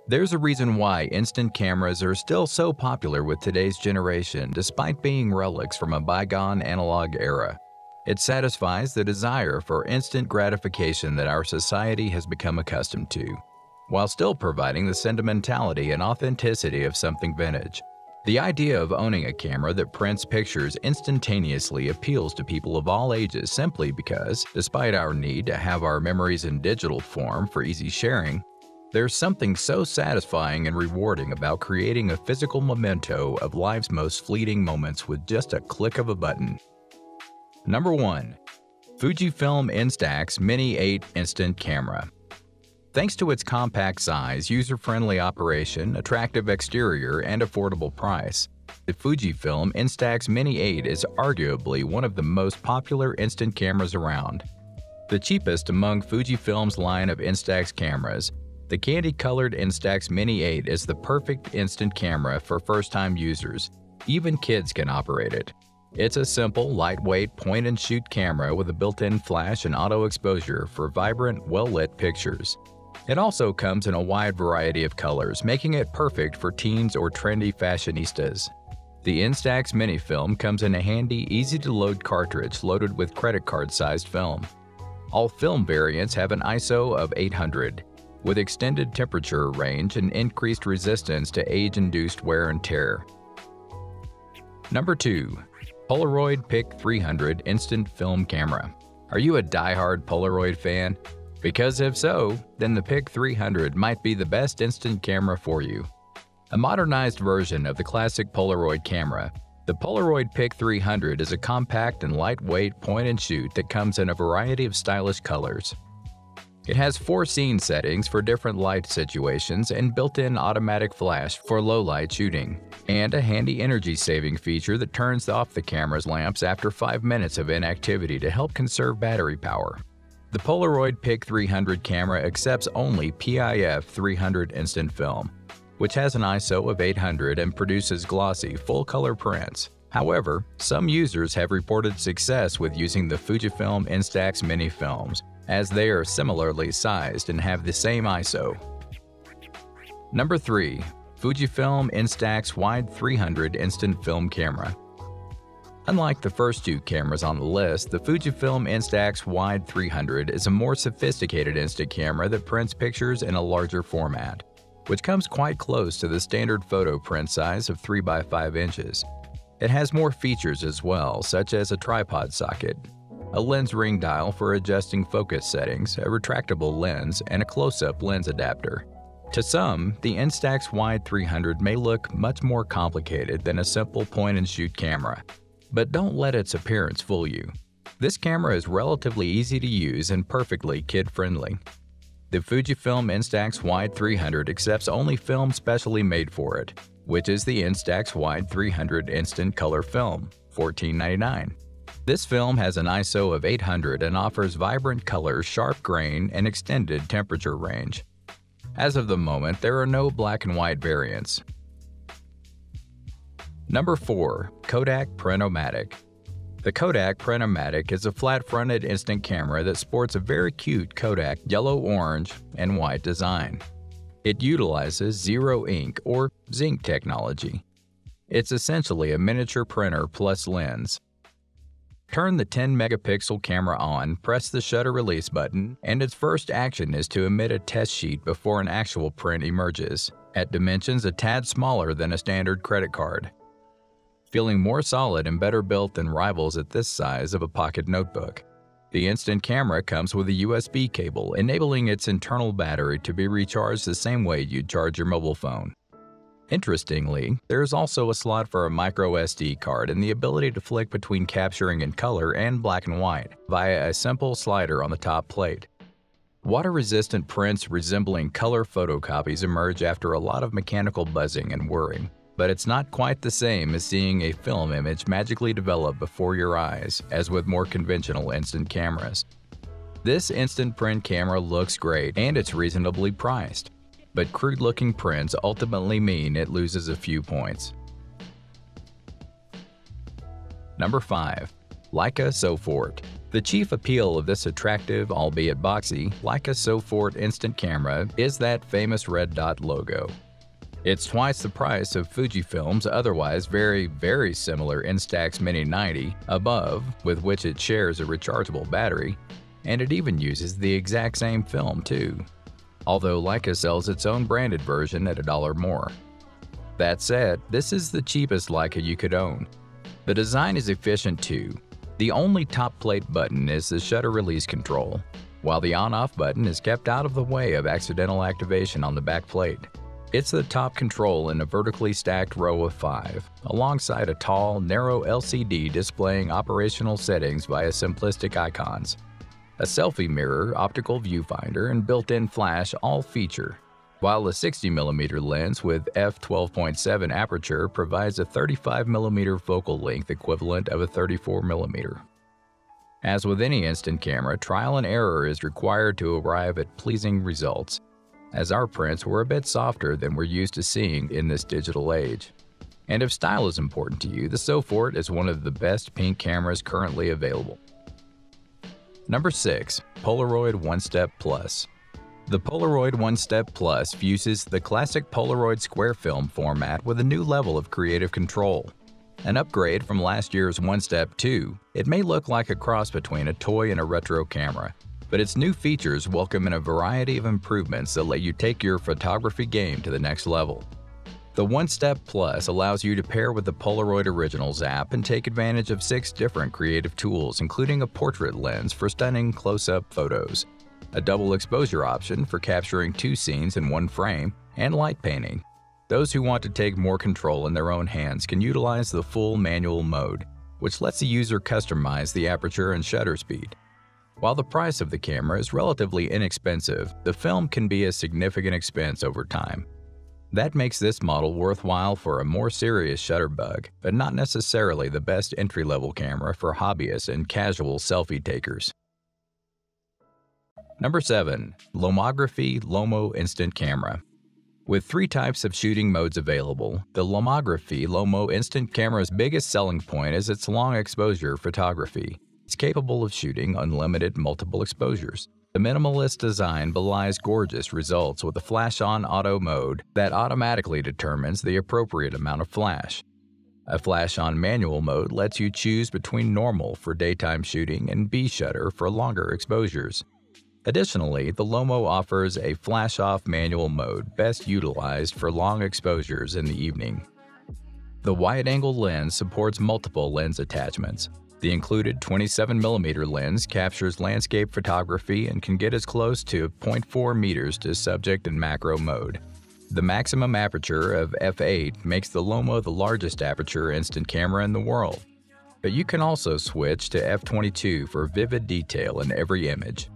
There's a reason why instant cameras are still so popular with today's generation despite being relics from a bygone analog era. It satisfies the desire for instant gratification that our society has become accustomed to, while still providing the sentimentality and authenticity of something vintage. The idea of owning a camera that prints pictures instantaneously appeals to people of all ages simply because, despite our need to have our memories in digital form for easy sharing, there's something so satisfying and rewarding about creating a physical memento of life's most fleeting moments with just a click of a button. Number 1. Fujifilm Instax Mini 8 Instant Camera. Thanks to its compact size, user-friendly operation, attractive exterior, and affordable price, the Fujifilm Instax Mini 8 is arguably one of the most popular instant cameras around. The cheapest among Fujifilm's line of Instax cameras, the candy-colored Instax Mini 8 is the perfect instant camera for first-time users. Even kids can operate it. It's a simple, lightweight, point-and-shoot camera with a built-in flash and auto-exposure for vibrant, well-lit pictures. It also comes in a wide variety of colors, making it perfect for teens or trendy fashionistas. The Instax Mini Film comes in a handy, easy-to-load cartridge loaded with credit card-sized film. All film variants have an ISO of 800. With extended temperature range and increased resistance to age-induced wear and tear. Number 2. Polaroid Pick 300 Instant Film Camera. Are you a die-hard Polaroid fan? Because if so, then the Pick 300 might be the best instant camera for you. A modernized version of the classic Polaroid camera, the Polaroid Pick 300 is a compact and lightweight point-and-shoot that comes in a variety of stylish colors. It has 4 scene settings for different light situations and built-in automatic flash for low-light shooting, and a handy energy-saving feature that turns off the camera's lamps after 5 minutes of inactivity to help conserve battery power. The Polaroid Pick 300 camera accepts only PIF 300 instant film, which has an ISO of 800 and produces glossy, full-color prints. However, some users have reported success with using the Fujifilm Instax Mini films, as they are similarly sized and have the same ISO. Number 3. Fujifilm Instax Wide 300 Instant Film Camera. Unlike the first 2 cameras on the list, the Fujifilm Instax Wide 300 is a more sophisticated instant camera that prints pictures in a larger format, which comes quite close to the standard photo print size of 3 by 5 inches. It has more features as well, such as a tripod socket, a lens ring dial for adjusting focus settings, a retractable lens, and a close-up lens adapter. To some, the Instax Wide 300 may look much more complicated than a simple point-and-shoot camera, but don't let its appearance fool you. This camera is relatively easy to use and perfectly kid-friendly. The Fujifilm Instax Wide 300 accepts only film specially made for it, which is the Instax Wide 300 Instant Color Film, $14.99. This film has an ISO of 800 and offers vibrant colors, sharp grain, and extended temperature range. As of the moment, there are no black and white variants. Number 4. Kodak Pren. The Kodak Pren is a flat-fronted instant camera that sports a very cute Kodak yellow, orange, and white design. It utilizes zero ink or zinc technology. It's essentially a miniature printer plus lens. Turn the 10-megapixel camera on, press the shutter release button, and its first action is to emit a test sheet before an actual print emerges, at dimensions a tad smaller than a standard credit card. Feeling more solid and better built than rivals at this size of a pocket notebook. The instant camera comes with a USB cable, enabling its internal battery to be recharged the same way you'd charge your mobile phone. Interestingly, there is also a slot for a micro SD card and the ability to flick between capturing in color and black and white via a simple slider on the top plate. Water-resistant prints resembling color photocopies emerge after a lot of mechanical buzzing and whirring, but it's not quite the same as seeing a film image magically develop before your eyes, as with more conventional instant cameras. This instant print camera looks great and it's reasonably priced, but crude-looking prints ultimately mean it loses a few points. Number 5. Leica SOFORT The chief appeal of this attractive, albeit boxy, Leica SOFORT instant camera is that famous red dot logo. It's twice the price of Fujifilm's otherwise very similar Instax Mini 90 above, with which it shares a rechargeable battery, and it even uses the exact same film too. Although Leica sells its own branded version at $1 more. That said, this is the cheapest Leica you could own. The design is efficient too. The only top plate button is the shutter release control, while the on-off button is kept out of the way of accidental activation on the back plate. It's the top control in a vertically stacked row of 5, alongside a tall, narrow LCD displaying operational settings via simplistic icons. A selfie mirror, optical viewfinder, and built-in flash all feature, while a 60mm lens with f12.7 aperture provides a 35mm focal length equivalent of a 34mm. As with any instant camera, trial and error is required to arrive at pleasing results, as our prints were a bit softer than we're used to seeing in this digital age. And if style is important to you, the SOFORT is one of the best pink cameras currently available. Number 6. Polaroid OneStep Plus. The Polaroid OneStep Plus fuses the classic Polaroid square film format with a new level of creative control. An upgrade from last year's OneStep 2, it may look like a cross between a toy and a retro camera, but its new features welcome in a variety of improvements that let you take your photography game to the next level. The OneStep Plus allows you to pair with the Polaroid Originals app and take advantage of 6 different creative tools, including a portrait lens for stunning close-up photos, a double exposure option for capturing 2 scenes in one frame, and light painting. Those who want to take more control in their own hands can utilize the full manual mode, which lets the user customize the aperture and shutter speed. While the price of the camera is relatively inexpensive, the film can be a significant expense over time. That makes this model worthwhile for a more serious shutterbug, but not necessarily the best entry-level camera for hobbyists and casual selfie takers. Number 7. Lomography Lomo Instant Camera. With 3 types of shooting modes available, the Lomography Lomo Instant Camera's biggest selling point is its long exposure photography. It's capable of shooting unlimited multiple exposures. The minimalist design belies gorgeous results with a flash-on auto mode that automatically determines the appropriate amount of flash. A flash-on manual mode lets you choose between normal for daytime shooting and B-shutter for longer exposures. Additionally, the Lomo offers a flash-off manual mode best utilized for long exposures in the evening. The wide-angle lens supports multiple lens attachments. The included 27mm lens captures landscape photography and can get as close to 0.4 meters to subject and macro mode. The maximum aperture of f8 makes the Lomo the largest aperture instant camera in the world. But you can also switch to f22 for vivid detail in every image.